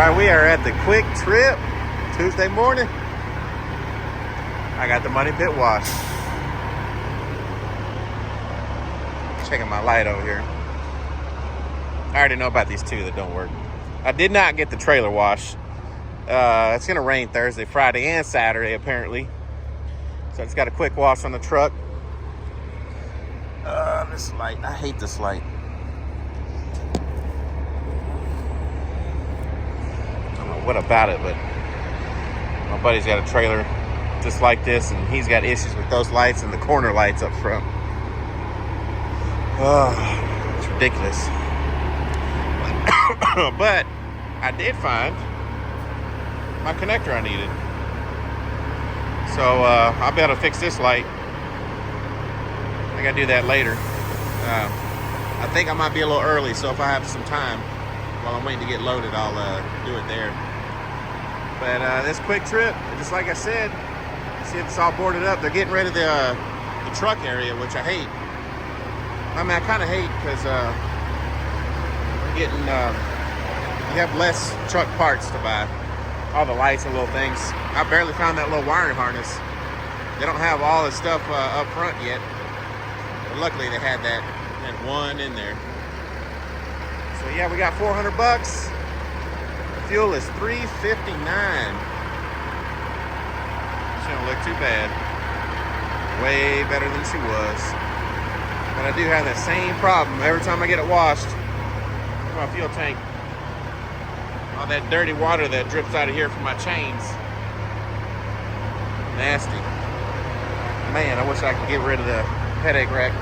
Alright, we are at the Quick Trip Tuesday morning. I got the money pit wash. Checking my light over here. I already know about these two that don't work. I did not get the trailer wash. It's going to rain Thursday, Friday, and Saturday, apparently. So it's got a quick wash on the truck. This light. I hate this light. I don't know what about it, but my buddy's got a trailer just like this, and he's got issues with those lights and the corner lights up front. It's ridiculous. But I did find my connector I needed. So I'll be able to fix this light. I gotta do that later. I think I might be a little early, so if I have some time while I'm waiting to get loaded, I'll do it there. But this Quick Trip, just like I said, see it's all boarded up. They're getting rid of the truck area, which I hate. I mean, I kind of hate because we're getting you have less truck parts to buy. All the lights and little things. I barely found that little wiring harness. They don't have all the stuff up front yet. But luckily they had that. Had one in there. So yeah, we got $400. Fuel is $3.59. She don't look too bad. Way better than she was. But I do have that same problem every time I get it washed. My fuel tank. All that dirty water that drips out of here from my chains. Nasty. Man, I wish I could get rid of the headache rack.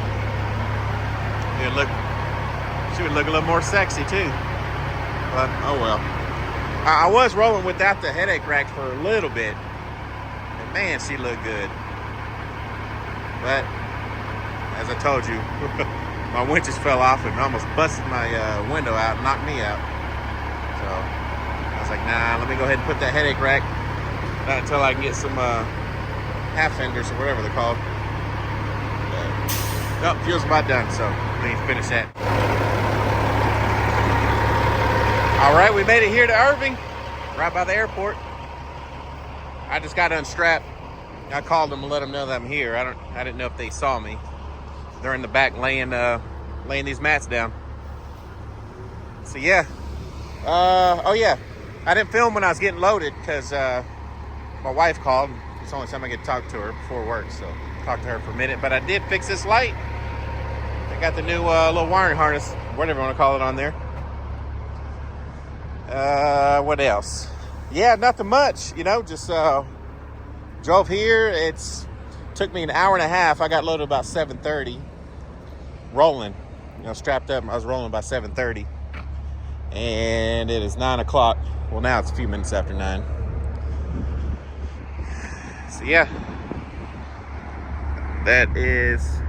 She would look a little more sexy too. But oh well. I was rolling without the headache rack for a little bit. And man, she looked good. But as I told you, my winches fell off and almost busted my window out and knocked me out. So I was like, nah, let me go ahead and put that headache rack. Not until I can get some half fenders or whatever they're called. Nope, fuel's about done, so let me finish that. All right, we made it here to Irving, right by the airport. I just got unstrapped. I called them and let them know that I'm here. I didn't know if they saw me. They're in the back laying these mats down. So yeah. Oh yeah. I didn't film when I was getting loaded because my wife called. It's the only time I get to talk to her before work, so talked to her for a minute. But I did fix this light. I got the new little wiring harness, whatever you want to call it, on there. What else? Yeah, nothing much. You know, just drove here. It's took me an hour and a half. I got loaded about 7:30. Rolling, strapped up. I was rolling by 7:30, and it is 9 o'clock. Well, now it's a few minutes after 9. So yeah, that is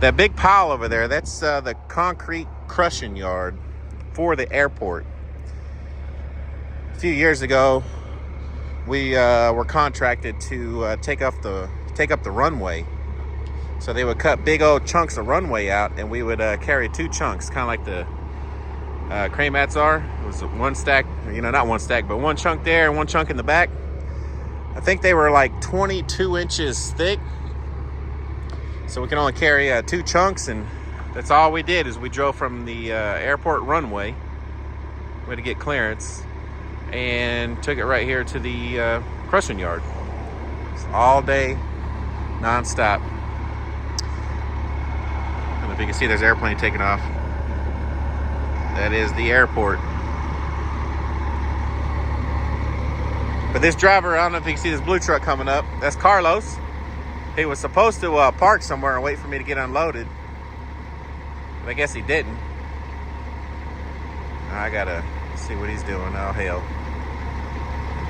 that big pile over there. That's the concrete crushing yard for the airport. A few years ago, we were contracted to take up the runway. So they would cut big old chunks of runway out, and we would carry two chunks, kind of like the crane mats are. It was one stack, not one stack, but one chunk there and one chunk in the back. I think they were like 22 inches thick. So we can only carry two chunks, and that's all we did is we drove from the airport runway. We had to get clearance and took it right here to the crushing yard. It's all day, non-stop. I don't know if you can see there's an airplane taking off. That is the airport. But this driver, I don't know if you can see this blue truck coming up. That's Carlos. He was supposed to park somewhere and wait for me to get unloaded. But I guess he didn't. I gotta see what he's doing. Oh, hell.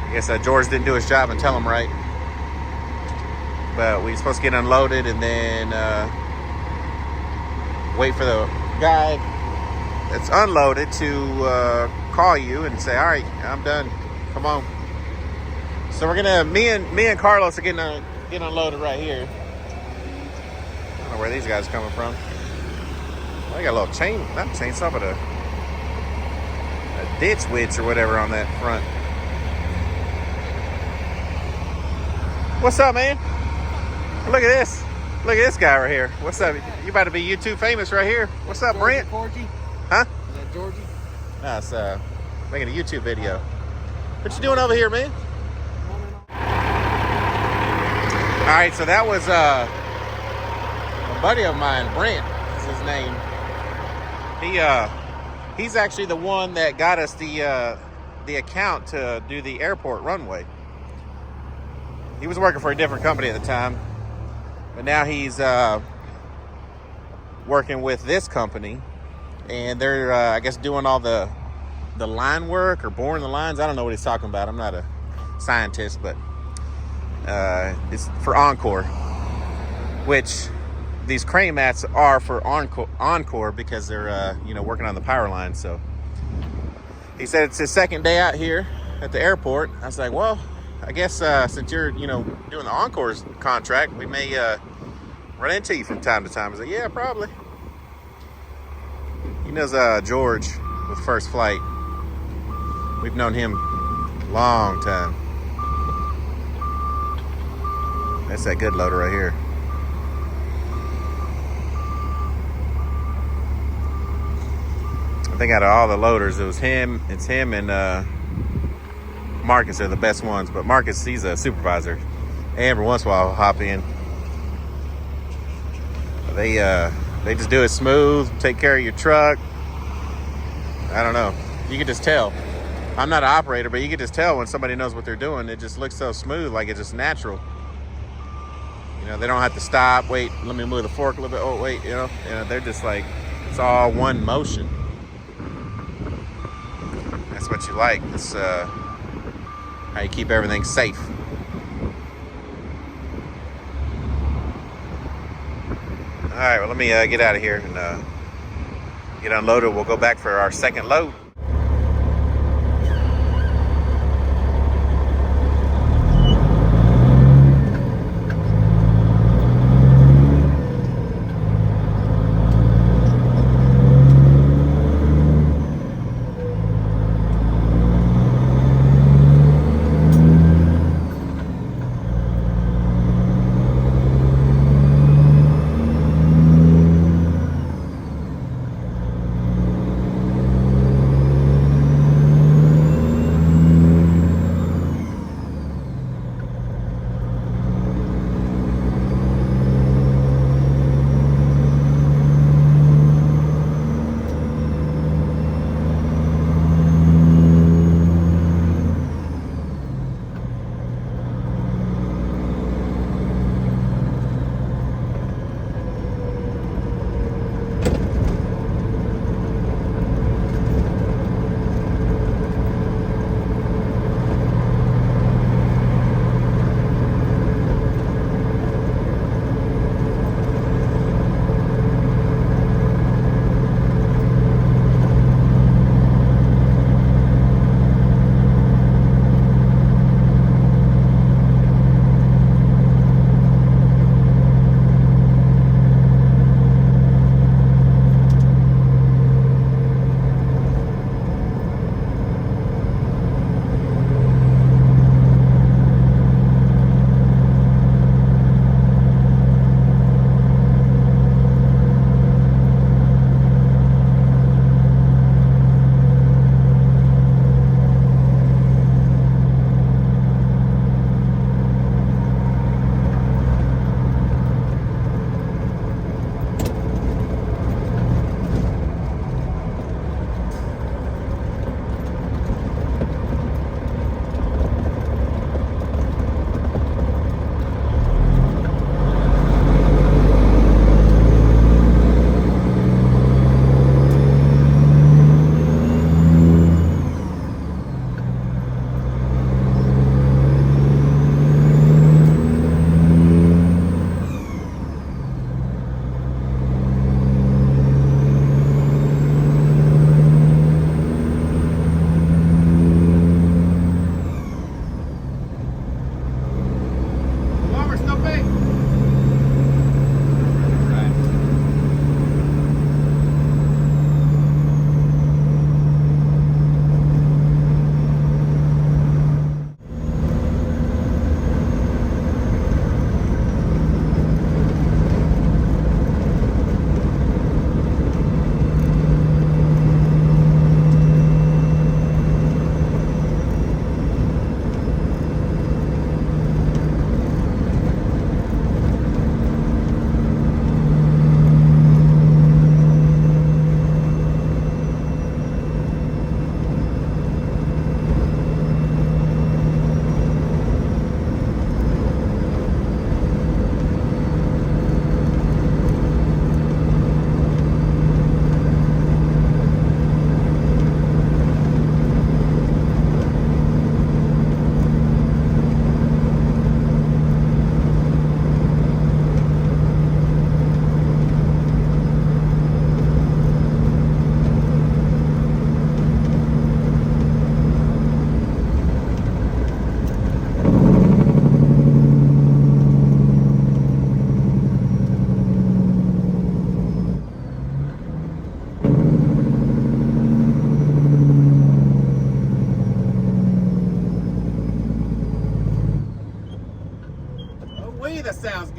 I guess George didn't do his job and tell him right. But we were supposed to get unloaded and then wait for the guy that's unloaded to call you and say, all right, I'm done. Come on. So we're gonna, me and Carlos are getting unloaded right here. I don't know where these guys are coming from. Well, they got a little chainsaw, but ditch witch or whatever on that front. What's up, man? Look at this. Look at this guy right here. What's up? You about to be YouTube famous right here. What's up, Brent? Georgie? Huh? Is that Georgie? No, it's making a YouTube video. What you doing over here, man? All right, so that was a buddy of mine, Brent is his name. He's actually the one that got us the account to do the airport runway. He was working for a different company at the time, but now he's working with this company, and they're I guess doing all the line work or boring the lines. I don't know what he's talking about. I'm not a scientist, but it's for Encore, which these crane mats are for Encore because they're working on the power line. So he said it's his second day out here at the airport. I was like, well, I guess since you're doing the Encore's contract, we may run into you from time to time. I was like, yeah, probably. He knows George with First Flight. We've known him a long time. That's that good loader right here. I think out of all the loaders, it's him and Marcus are the best ones. But Marcus, he's a supervisor. And every once in a while, I'll hop in. They just do it smooth, take care of your truck. I don't know. You can just tell. I'm not an operator, but you can just tell when somebody knows what they're doing. It just looks so smooth, like it's just natural. They don't have to stop. Wait, let me move the fork a little bit. Oh, wait, they're just like, it's all one motion. That's what you like. It's how you keep everything safe. All right, well, let me get out of here and get unloaded. We'll go back for our second load.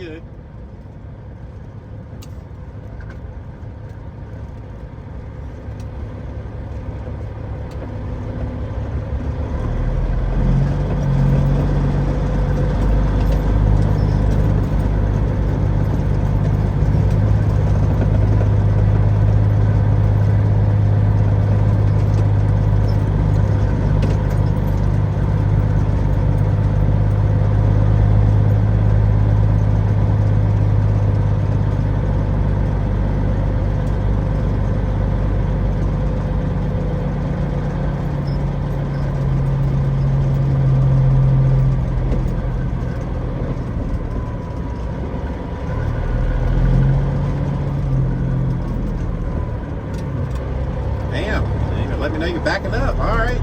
good. Damn, let me know you're backing up. All right.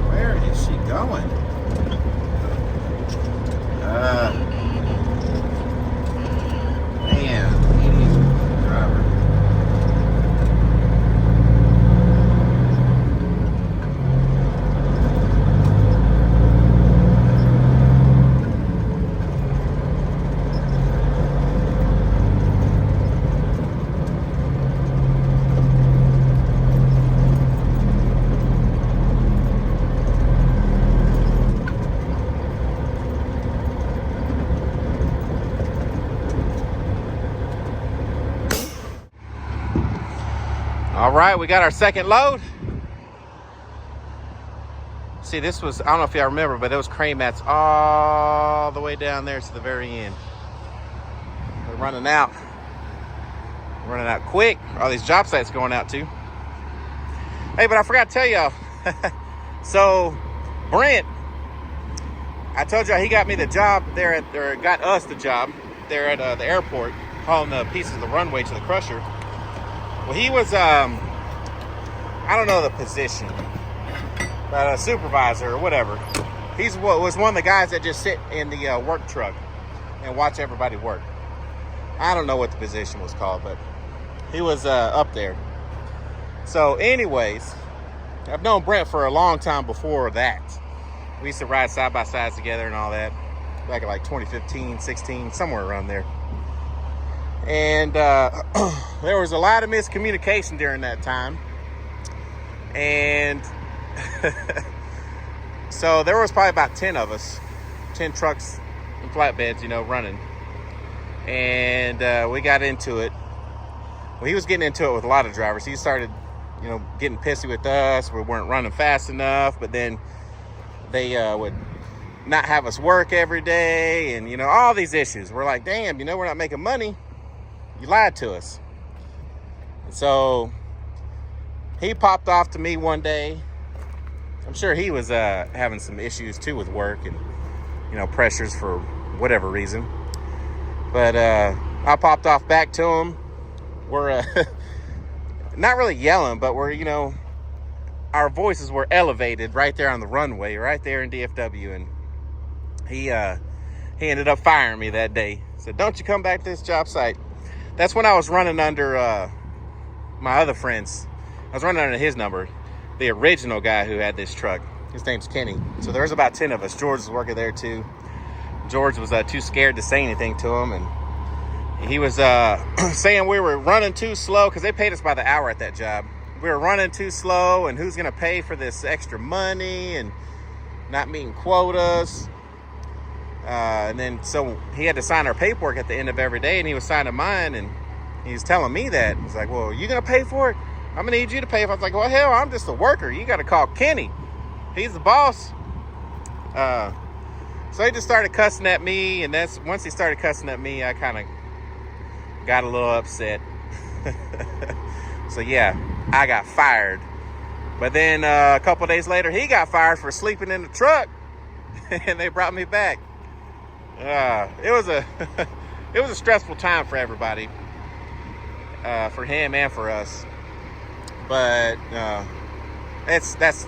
Where is she going? Man, idiot driver. All right, we got our second load. See, this was, I don't know if y'all remember, but it was crane mats all the way down there to the very end. We're running out. Running out quick. All these job sites going out too. Hey, but I forgot to tell y'all. So, Brent, I told y'all he got me the job there at, or got us the job there at the airport, hauling the pieces of the runway to the crusher. Well, he was, I don't know the position, but a supervisor or whatever. He's was one of the guys that just sit in the work truck and watch everybody work. I don't know what the position was called, but he was up there. So anyways, I've known Brent for a long time before that. We used to ride side by sides together and all that back in like 2015, 16, somewhere around there. And there was a lot of miscommunication during that time. And so there was probably about 10 of us, 10 trucks and flatbeds, you know, running. And we got into it. Well, he was getting into it with a lot of drivers. He started, you know, getting pissy with us. We weren't running fast enough, but then they would not have us work every day. And, you know, all these issues. We're like, damn, you know, we're not making money. You lied to us. And so he popped off to me one day. I'm sure he was having some issues too with work and, you know, pressures for whatever reason. But I popped off back to him. We're not really yelling, but we're, you know, our voices were elevated right there on the runway, right there in DFW. And he ended up firing me that day. Said, don't you come back to this job site. That's when I was running under my other friends. I was running under his number, the original guy who had this truck. His name's Kenny. So there was about 10 of us. George was working there too. George was too scared to say anything to him. And he was saying we were running too slow because they paid us by the hour at that job. We were running too slow and who's going to pay for this extra money and not meeting quotas. And then so he had to sign our paperwork at the end of every day, and he was signing mine, and he was telling me that. He's like, well, you gonna pay for it? I'm gonna need you to pay for it. I was like, well, hell, I'm just a worker. You gotta call Kenny. He's the boss. So he just started cussing at me, and that's once he started cussing at me, I kind of got a little upset. So yeah, I got fired. But then a couple days later, he got fired for sleeping in the truck, and they brought me back. It was a stressful time for everybody, for him and for us. But that's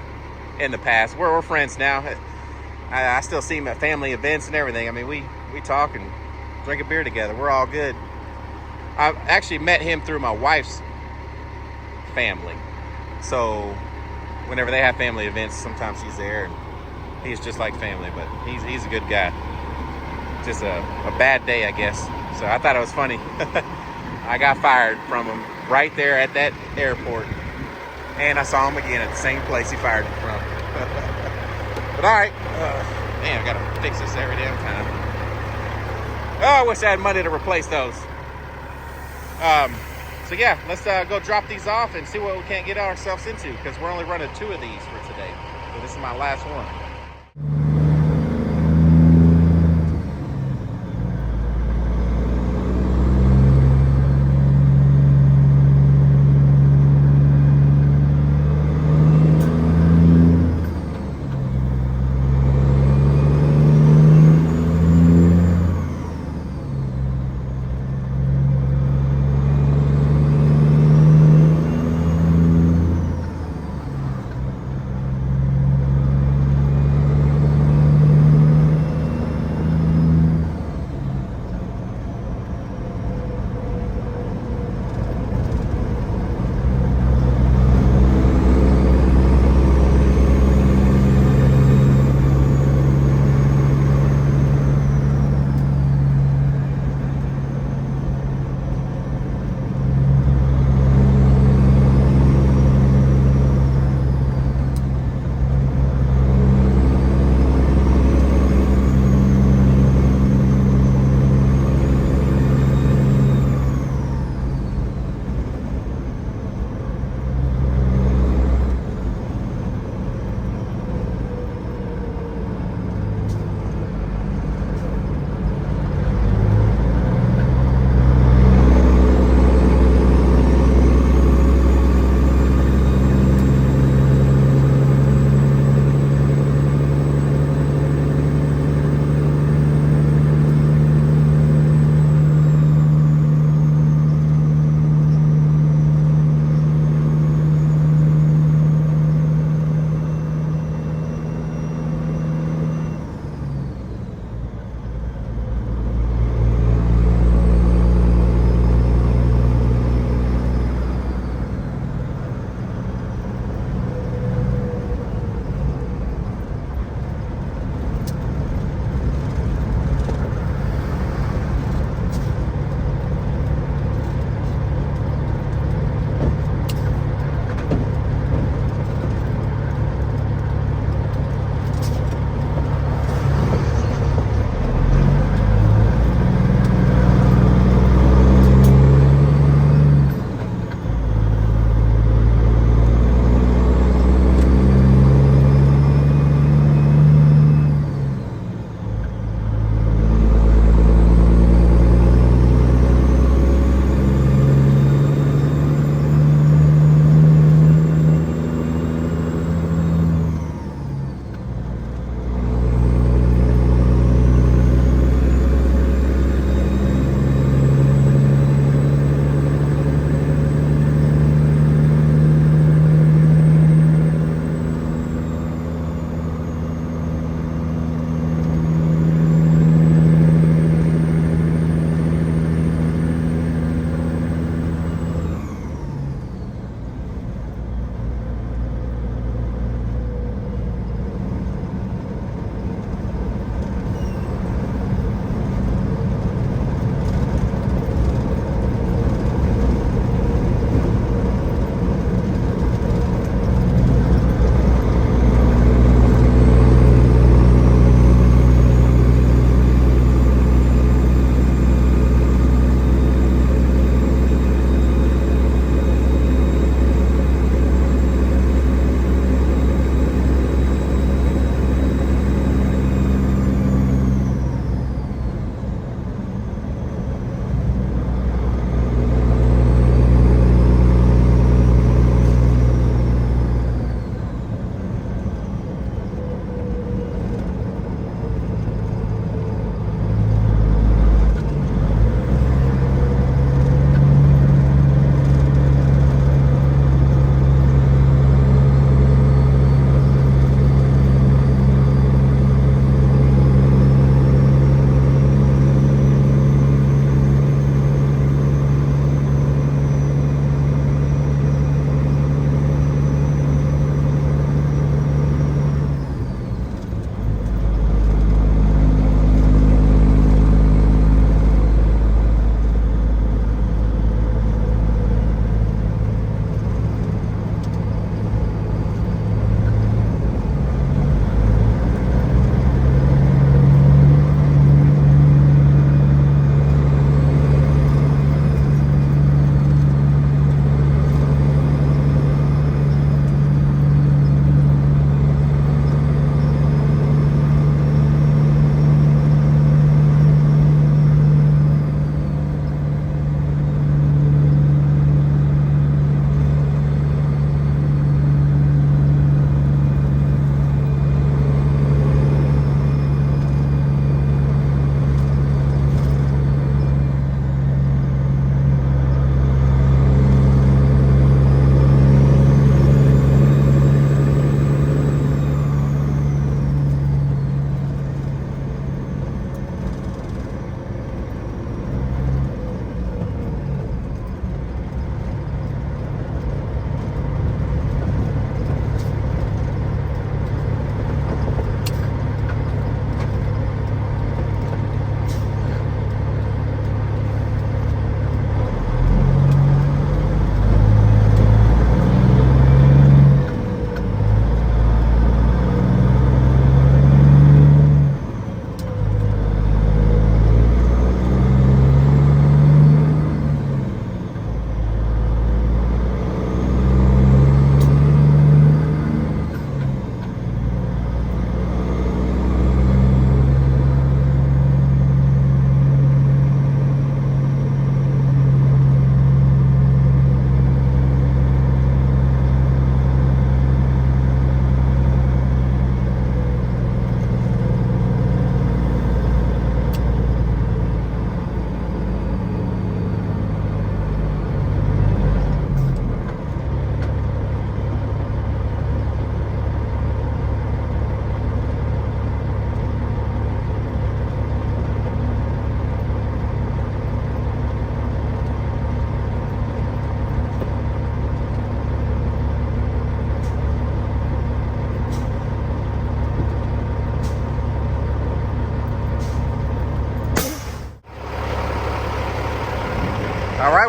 in the past. We're friends now. I still see him at family events and everything. I mean, we talk and drink a beer together. We're all good. I actually met him through my wife's family. So whenever they have family events, sometimes he's there, and he's just like family, but he's a good guy. Just a bad day, I guess. So I thought it was funny. I got fired from him right there at that airport, and I saw him again at the same place he fired me from. But all right, man, I gotta fix this every damn time. Oh, I wish I had money to replace those. So yeah, let's go drop these off and see what we can't get ourselves into, because we're only running 2 of these for today. So this is my last one.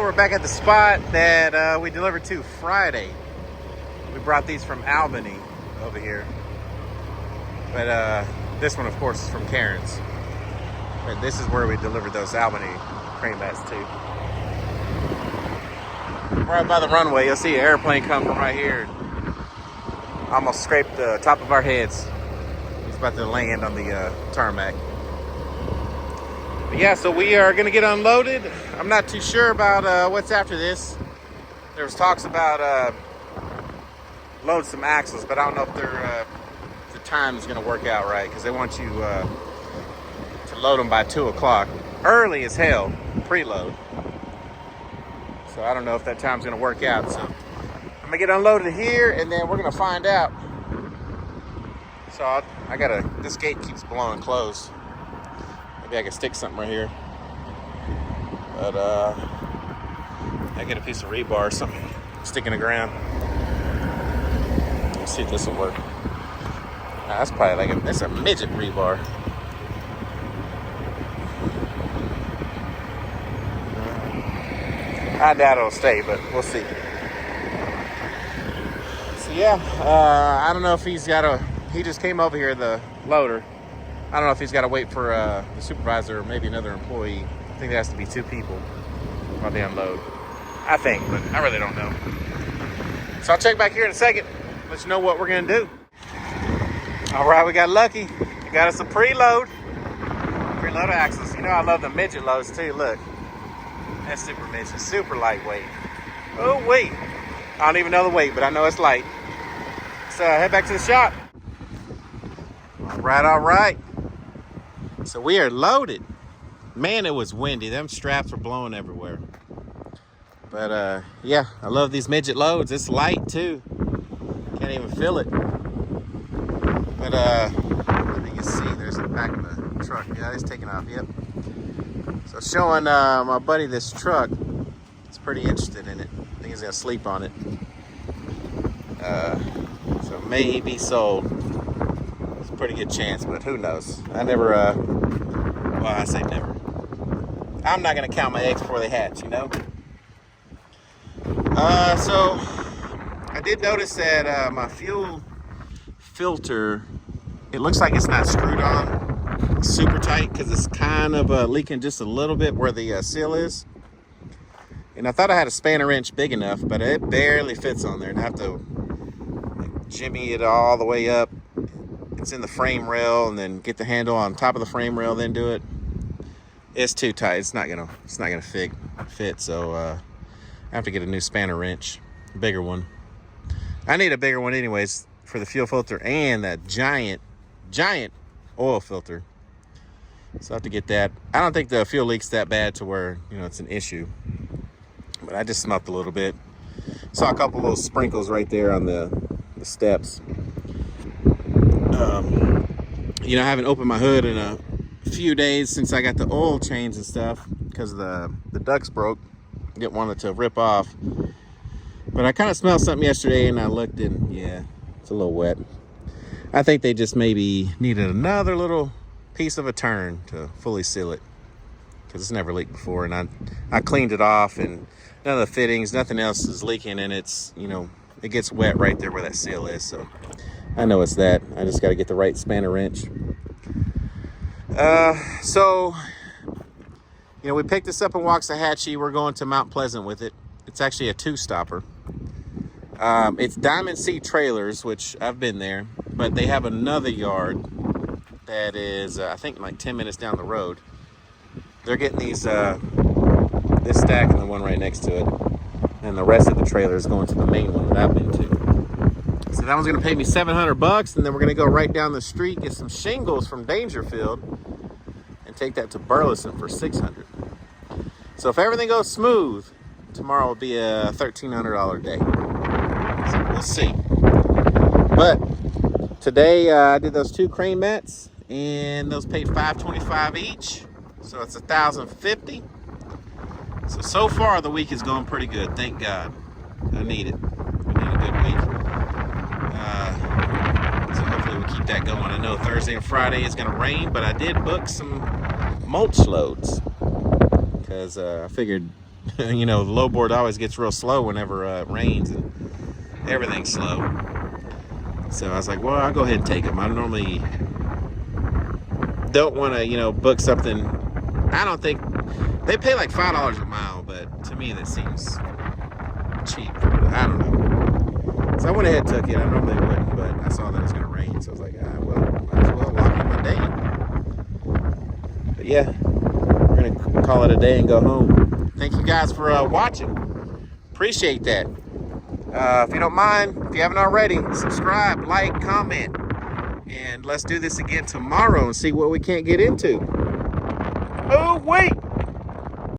we're back at the spot that we delivered to Friday. We brought these from Albany over here. But this one, of course, is from Karen's. And this is where we delivered those Albany crane mats to. Right by the runway, you'll see an airplane come from right here. Almost scraped the top of our heads. It's about to land on the tarmac. But yeah, so we are going to get unloaded. I'm not too sure about what's after this. There was talks about load some axles, but I don't know if the time is going to work out right, because they want you to load them by 2 o'clock. Early as hell, preload. So I don't know if that time's going to work out. So I'm going to get unloaded here, and then we're going to find out. So this gate keeps blowing closed. Maybe I can stick something right here. But I get a piece of rebar or something, stick in the ground. Let's see if this will work. Nah, that's probably that's a midget rebar. I doubt it'll stay, but we'll see. So yeah, I don't know if he just came over here, the loader. I don't know if he's got to wait for the supervisor or maybe another employee. I think there has to be 2 people while they unload. I think, but I really don't know. So I'll check back here in a second. Let you know what we're going to do. All right, we got lucky. We got us a preload. Preload axles. You know I love the midget loads too. Look. That's super midget. Super lightweight. Oh, wait. I don't even know the weight, but I know it's light. So head back to the shop. All right. So we are loaded. Man, it was windy. Them straps were blowing everywhere. But yeah, I love these midget loads. It's light too. Can't even feel it. But I think you see there's the back of the truck. Yeah, it's taking off. Yep. So showing my buddy this truck. He's pretty interested in it. I think he's gonna sleep on it. So may be sold. It's a pretty good chance, but who knows? I never. Well, I say never. I'm not gonna count my eggs before they hatch, you know. So I did notice that my fuel filter, it looks like it's not screwed on super tight, because it's kind of leaking just a little bit where the seal is. And I thought I had a spanner wrench big enough, but it barely fits on there, and I have to jimmy it all the way up. It's in the frame rail, and then get the handle on top of the frame rail, then do it. It's too tight. It's not gonna fit. So I have to get a new spanner wrench, a bigger one. I need a bigger one anyways for the fuel filter and that giant oil filter. So I have to get that. I don't think the fuel leak's that bad to where, you know, it's an issue. But I just smelled a little bit. Saw a couple little sprinkles right there on the steps. You know, I haven't opened my hood in a few days since I got the oil change and stuff, because the ducts broke. Didn't want it to rip off. But I kind of smelled something yesterday, and I looked, and yeah, it's a little wet. I think they just maybe needed another little piece of a turn to fully seal it, because it's never leaked before. And I cleaned it off, and none of the fittings, nothing else is leaking, and it's, you know, it gets wet right there where that seal is. So I know it's that. I just got to get the right spanner wrench. So, you know, we picked this up in Waxahachie. We're going to Mount Pleasant with it. It's actually a 2-stopper. It's Diamond Sea Trailers, which I've been there, but they have another yard that is, I think, like 10 minutes down the road. They're getting these, this stack and the one right next to it, and the rest of the trailer is going to the main one that I've been to. So that one's going to pay me $700, and then we're going to go right down the street, get some shingles from Dangerfield, and take that to Burleson for $600. So if everything goes smooth, tomorrow will be a $1,300 day. So we'll see. But today I did those 2 crane mats, and those paid $525 each. So it's $1,050. So far the week is going pretty good. Thank God. I need it. We need a good week. So hopefully we'll keep that going. I know Thursday and Friday is going to rain, but I did book some mulch loads, because I figured You know, the low board always gets real slow whenever it rains and everything's slow. So I was like, well, I'll go ahead and take them. I normally don't want to, you know, book something. I don't think they pay like $5 a mile, but to me that seems cheap. I don't know. So I went ahead and took it. I normally wouldn't, but I saw that it was going to rain, so I was like, well, might as well lock in my day. But yeah, we're going to call it a day and go home. Thank you guys for watching. Appreciate that. If you don't mind, if you haven't already, subscribe, like, comment, and let's do this again tomorrow and see what we can't get into. Oh, wait!